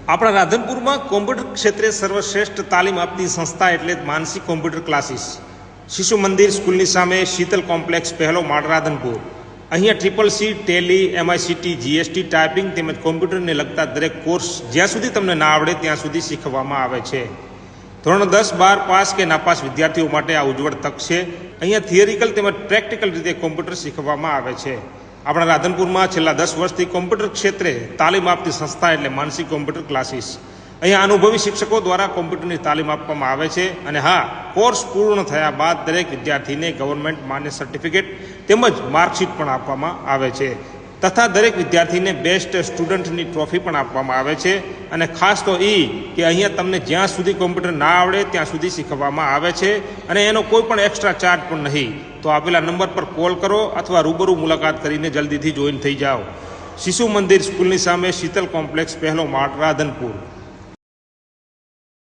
આપણા રાધનપુરમાં કોમ્પ્યુટર ક્ષેત્રે સર્વશ્રેષ્ઠ તાલીમ આપતી સંસ્થા એટલે માનસી કોમ્પ્યુટર ક્લાસીસ. શિશુ મંદિર સ્કૂલની સામે શીતલ કોમ્પ્લેક્સ, પહેલો માળ, રાધનપુર. અહીંયા CCC, Tally, MICT, GST, typing તેમજ કોમ્પ્યુટરને લગતા દરેક કોર્સ જ્યાં સુધી તમને ના આવડે ત્યાં સુધી શીખવવામાં આવે છે. ધોરણ 10, 12 પાસ કે નાપાસ વિદ્યાર્થીઓ માટે આ ઉજ્જવળ તક છે. અહીંયા થિયરિકલ તેમજ પ્રેક્ટિકલ રીતે કોમ્પ્યુટર શીખવવામાં આવે છે. આપણા રાધનપુરમાં છેલ્લા 10 વર્ષથી કોમ્પ્યુટર ક્ષેત્રે તાલીમ આપતી સંસ્થા એટલે માનસી કોમ્પ્યુટર ક્લાસીસ. અહીંયા અનુભવી શિક્ષકો દ્વારા કોમ્પ્યુટરની તાલીમ આપવામાં આવે છે. અને હા, કોર્સ પૂર્ણ થયા બાદ દરેક વિદ્યાર્થીને ગવર્મેન્ટ માન્ય સર્ટિફિકેટ તેમજ માર્કશીટ પણ આપવામાં આવે છે. તથા દરેક વિદ્યાર્થીને બેસ્ટ સ્ટુડન્ટની ટ્રોફી પણ આપવામાં આવે છે. અને ખાસ તો એ કે અહીંયા તમને જ્યાં સુધી કોમ્પ્યુટર ના આવડે ત્યાં સુધી શીખવવામાં આવે છે અને એનો કોઈ પણ એક્સ્ટ્રા ચાર્જ પણ નહીં. તો આપેલા નંબર પર કોલ કરો અથવા રૂબરૂ મુલાકાત કરીને જલ્દીથી જોઈન થઈ જાઓ. શિશુ મંદિર સ્કૂલની સામે શીતલ કોમ્પ્લેક્સ, પહેલો માળ, રાધનપુર.